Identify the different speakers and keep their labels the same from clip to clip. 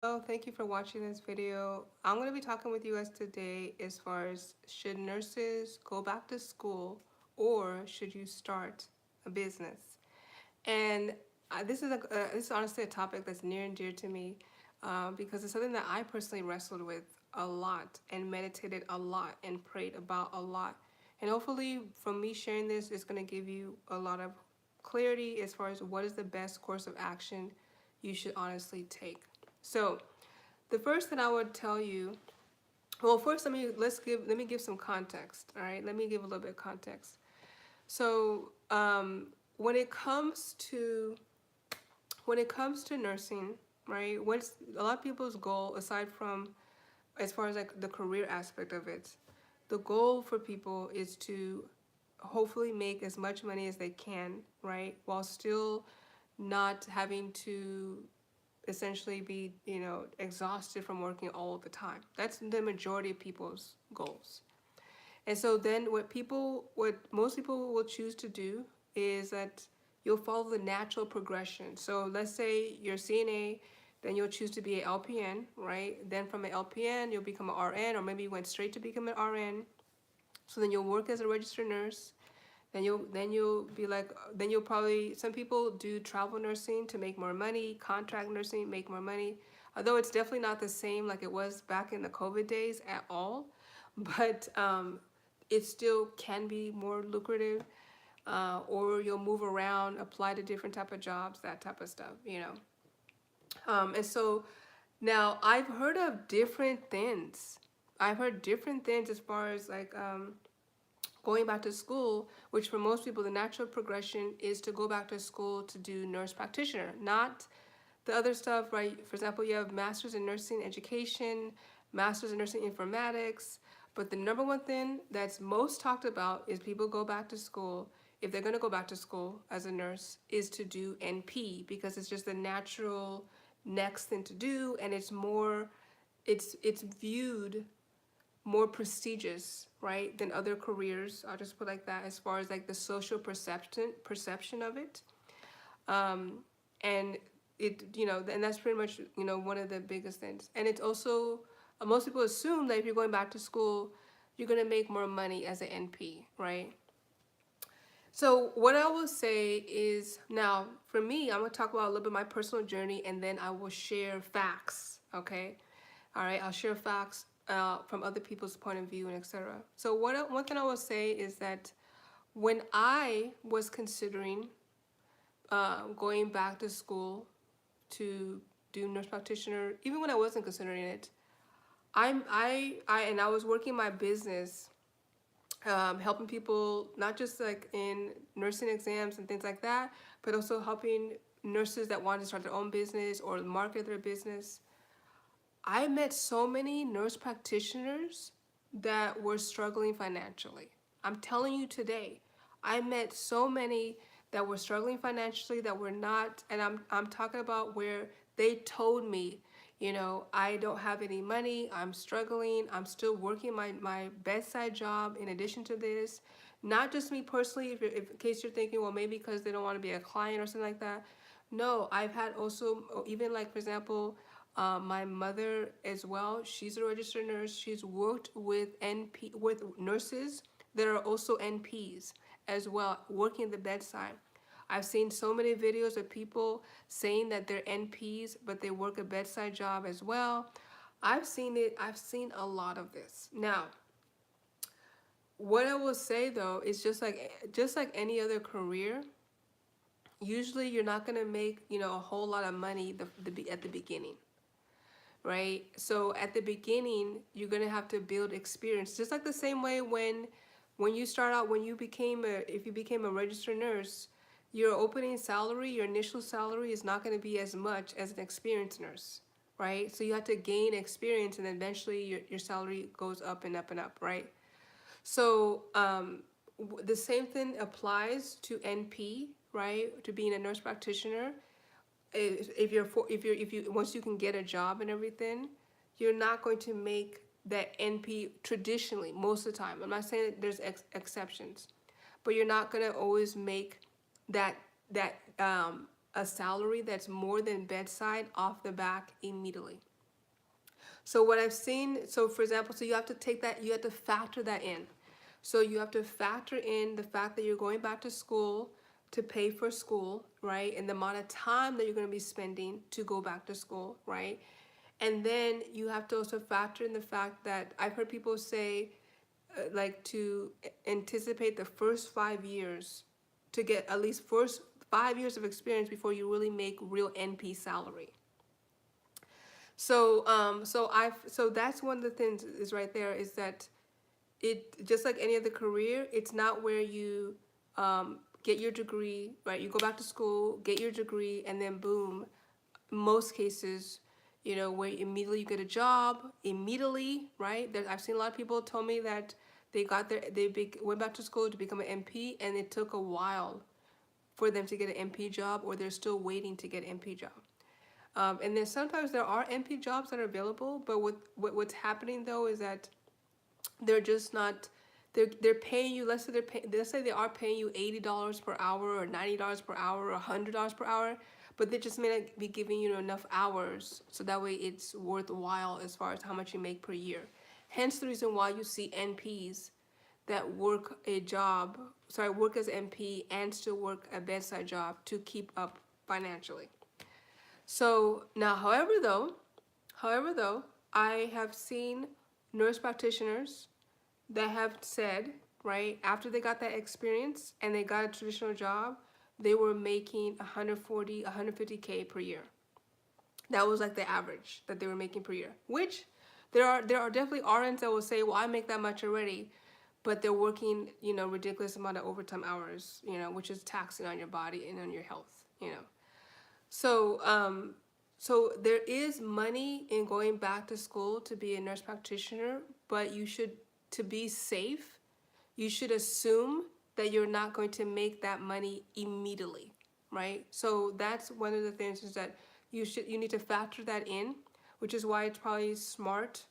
Speaker 1: Hello, thank you for watching this video. I'm going to be talking with you guys today as far as should nurses go back to school or should you start a business? And this is honestly a topic that's near and dear to me because it's something that I personally wrestled with a lot and meditated a lot and prayed about a lot. And hopefully from me sharing this, it's going to give you a lot of clarity as far as what is the best course of action you should honestly take. So the first thing I would tell you, well, first let me give some context. All right, let me give a little bit of context. So when it comes to nursing, right? What's a lot of people's goal aside from as far as like the career aspect of it, the goal for people is to hopefully make as much money as they can, right? While still not having to essentially be, exhausted from working all the time. That's the majority of people's goals. And so then what most people will choose to do is that you'll follow the natural progression. So let's say you're CNA, then you'll choose to be an LPN, right? Then from an LPN, you'll become an RN, or maybe you went straight to become an RN. So then you'll work as a registered nurse. Then you'll be like, then you'll probably, some people do travel nursing to make more money, contract nursing make more money, although it's definitely not the same like it was back in the COVID days at all. But it still can be more lucrative, or you'll move around, apply to different type of jobs, that type of stuff. And so now I've heard of different things. I've heard different things as far as like going back to school, which for most people, the natural progression is to go back to school to do nurse practitioner, not the other stuff, right? For example, you have masters in nursing education, masters in nursing informatics, but the number one thing that's most talked about is people go back to school, if they're going to go back to school as a nurse, is to do NP because it's just the natural next thing to do, and it's viewed more prestigious, right, than other careers. I'll just put like that as far as like the social perception of it. And and that's pretty much, one of the biggest things. And it's also, most people assume that if you're going back to school, you're going to make more money as an NP, right? So what I will say is, now for me, I'm going to talk about a little bit of my personal journey, and then I will share facts, okay? All right, I'll share facts from other people's point of view and etc. So one thing I will say is that when I was considering going back to school to do nurse practitioner, even when I wasn't considering it, I was working my business, helping people not just like in nursing exams and things like that, but also helping nurses that wanted to start their own business or market their business. I met so many nurse practitioners that were struggling financially. I'm telling you today, I met so many that were struggling financially that were not, and I'm talking about where they told me, I don't have any money, I'm struggling, I'm still working my bedside job in addition to this. Not just me personally, if in case you're thinking, well, maybe because they don't want to be a client or something like that. No, I've had also, even like, for example, my mother as well, she's a registered nurse. She's worked with nurses that are also NPs as well, working the bedside. I've seen so many videos of people saying that they're NPs, but they work a bedside job as well. I've seen it. I've seen a lot of this. Now, what I will say though is just like any other career, usually you're not gonna make a whole lot of money at the beginning, right? So at the beginning, you're gonna have to build experience, just like the same way when you start out, if you became a registered nurse, your opening salary, your initial salary is not gonna be as much as an experienced nurse, right? So you have to gain experience, and then eventually your salary goes up and up and up, right? So the same thing applies to NP, right? To being a nurse practitioner, if you once you can get a job and everything, you're not going to make that NP traditionally most of the time. I'm not saying that there's exceptions, but you're not going to always make that a salary that's more than bedside off the back immediately. So what I've seen, so for example, so you have to take that, you have to factor that in. So you have to factor in the fact that you're going back to school to pay for school, right? And the amount of time that you're going to be spending to go back to school, right? And then you have to also factor in the fact that I've heard people say, like to anticipate the first 5 years to get at least first 5 years of experience before you really make real NP salary. So that's one of the things is right there is that it just like any other career, it's not where you get your degree, right? You go back to school, get your degree, and then boom, most cases, where immediately you get a job, immediately, right? I've seen a lot of people tell me that went back to school to become an MP, and it took a while for them to get an MP job, or they're still waiting to get an MP job. And then sometimes there are MP jobs that are available, but what's happening though is that they're just not. They're paying you. Let's say they are paying you $80 per hour or $90 per hour or $100 per hour, but they just may not be giving you enough hours so that way it's worthwhile as far as how much you make per year. Hence the reason why you see NPs that work work as MP and still work a bedside job to keep up financially. So now, however though, I have seen nurse practitioners that have said, right, after they got that experience and they got a traditional job, they were making 140, 150K per year. That was like the average that they were making per year, which there are definitely RNs that will say, well, I make that much already, but they're working, ridiculous amount of overtime hours, which is taxing on your body and on your health. So there is money in going back to school to be a nurse practitioner, but to be safe, you should assume that you're not going to make that money immediately, right? So that's one of the things is that you need to factor that in, which is why it's probably smart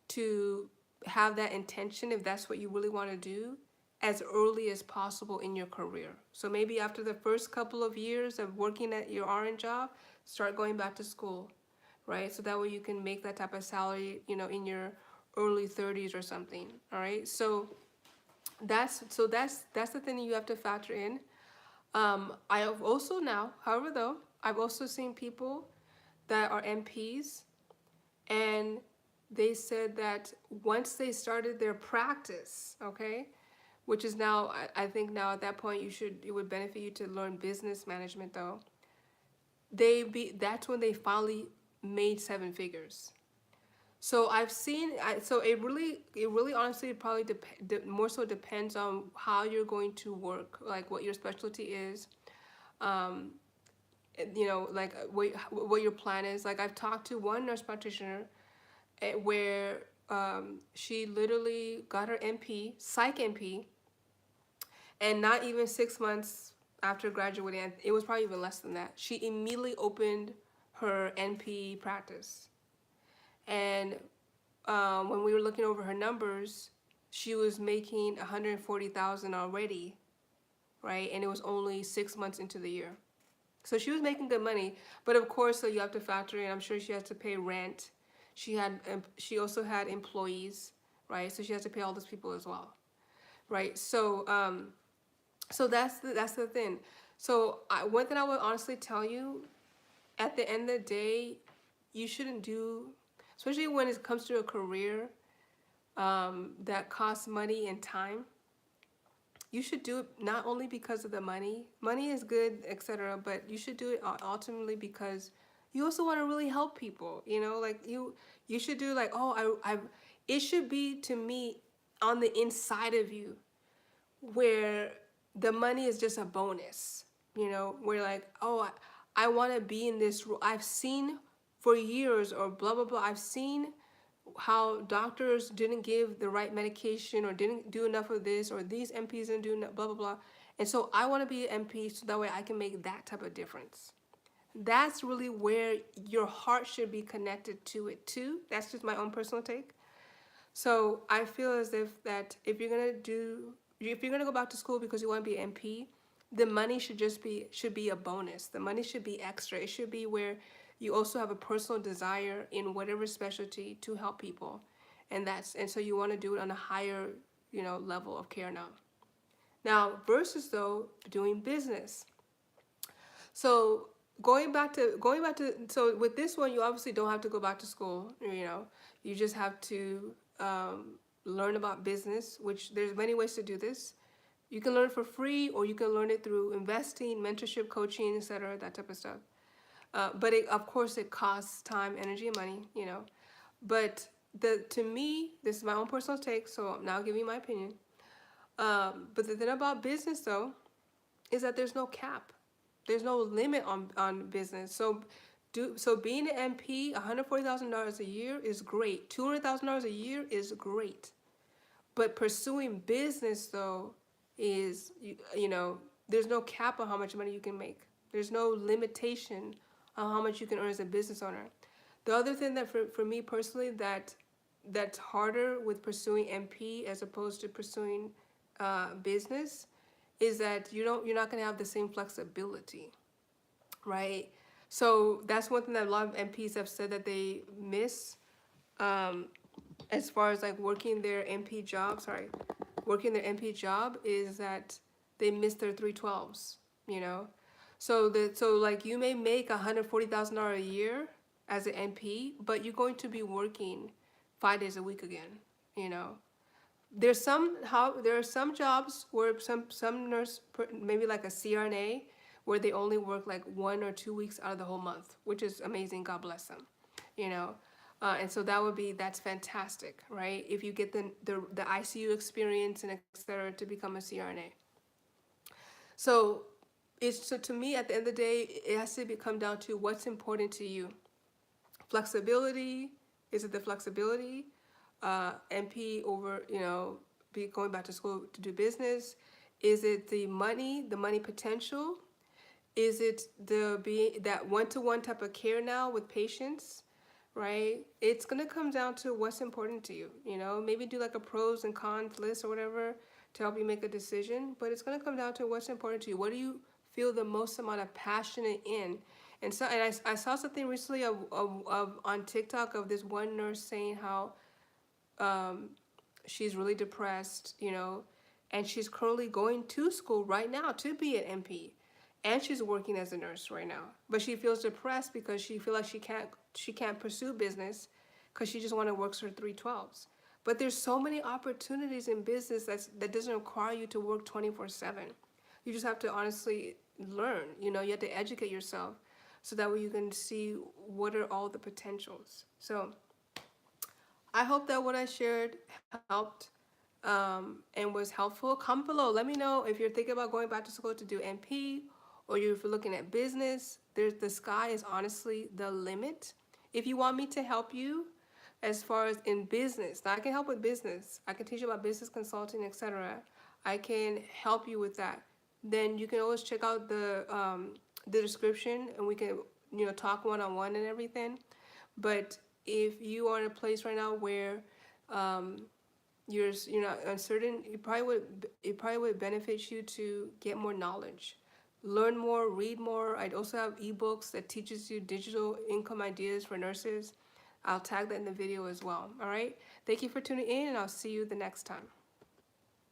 Speaker 1: to have that intention, if that's what you really want to do, as early as possible in your career. So maybe after the first couple of years of working at your RN job, start going back to school, right? So that way you can make that type of salary, in your early 30s or something. All right. So that's the thing that you have to factor in. I have also now, however though, I've also seen people that are MPs, and they said that once they started their practice, okay, which is now, I think now at that point it would benefit you to learn business management though. That's when they finally made 7 figures. So I've seen, so it really honestly probably more so depends on how you're going to work, like what your specialty is, like what your plan is. Like I've talked to one nurse practitioner where she literally got her MP, psych MP, and not even 6 months after graduating, it was probably even less than that, she immediately opened her NP practice. And when we were looking over her numbers, she was making 140,000 already, right? And it was only 6 months into the year. So she was making good money, but of course, so you have to factor in, I'm sure she has to pay rent. She also had employees, right? So she has to pay all those people as well, right? So that's the thing. So one thing I would honestly tell you, at the end of the day, you shouldn't do, especially when it comes to a career that costs money and time. You should do it not only because of the money. Money is good, etc., but you should do it ultimately because you also want to really help people. Like you should do like, oh, it should be to me on the inside of you, where the money is just a bonus. Where like, oh, I want to be in this role. I've seen for years or blah blah blah. I've seen how doctors didn't give the right medication or didn't do enough of this, or these MPs didn't do enough, blah blah blah. And so I want to be an MP so that way I can make that type of difference. That's really where your heart should be connected to it too. That's just my own personal take. So I feel as if that if you're gonna go back to school because you want to be an MP, the money should be a bonus. The money should be extra. It should be where you also have a personal desire in whatever specialty to help people, and so you want to do it on a higher, level of care now. Now versus though doing business. So so with this one, you obviously don't have to go back to school. You just have to learn about business, which there's many ways to do this. You can learn for free, or you can learn it through investing, mentorship, coaching, etc., that type of stuff. But of course, it costs time, energy, and money. But to me, this is my own personal take. So I'm now giving you my opinion. But the thing about business, though, is that there's no cap. There's no limit on business. So being an MP, $140,000 a year is great. $200,000 a year is great. But pursuing business though is there's no cap on how much money you can make. There's no limitation on how much you can earn as a business owner. The other thing that for me personally that's harder with pursuing MP as opposed to pursuing business is that you're not going to have the same flexibility, right? So that's one thing that a lot of MPs have said that they miss, as far as like working their MP job is that they miss their 312s, so like you may make $140,000 a year as an MP, but you're going to be working 5 days a week again, there are some jobs where some nurse, maybe like a CRNA, where they only work like 1 or 2 weeks out of the whole month, which is amazing. God bless them, and so that's fantastic, right? If you get the ICU experience and etc. to become a CRNA. So to me, at the end of the day, it has to come down to what's important to you. Flexibility, is it the flexibility? MP over, be going back to school to do business? Is it the money potential? Is it that one-to-one type of care now with patients, right? It's gonna come down to what's important to you. Maybe do like a pros and cons list or whatever to help you make a decision. But it's gonna come down to what's important to you. What do you feel the most amount of passion in? And I saw something recently of on TikTok of this one nurse saying how she's really depressed, and she's currently going to school right now to be an MP, and she's working as a nurse right now. But she feels depressed because she feels like she can't pursue business because she just want to work her 312s. But there's so many opportunities in business that doesn't require you to work 24/7. You just have to honestly learn. You have to educate yourself so that way you can see what are all the potentials. So I hope that what I shared helped and was helpful. Comment below. Let me know if you're thinking about going back to school to do MP, or if you're looking at business. The sky is honestly the limit. If you want me to help you as far as in business, now I can help with business. I can teach you about business consulting, etc. I can help you with that. Then you can always check out the description, and we can talk one-on-one and everything. But if you are in a place right now where you're not uncertain, it probably would benefit you to get more knowledge, learn more, read more. I'd also have ebooks that teaches you digital income ideas for nurses. I'll tag that in the video as well. All right. Thank you for tuning in, and I'll see you the next time.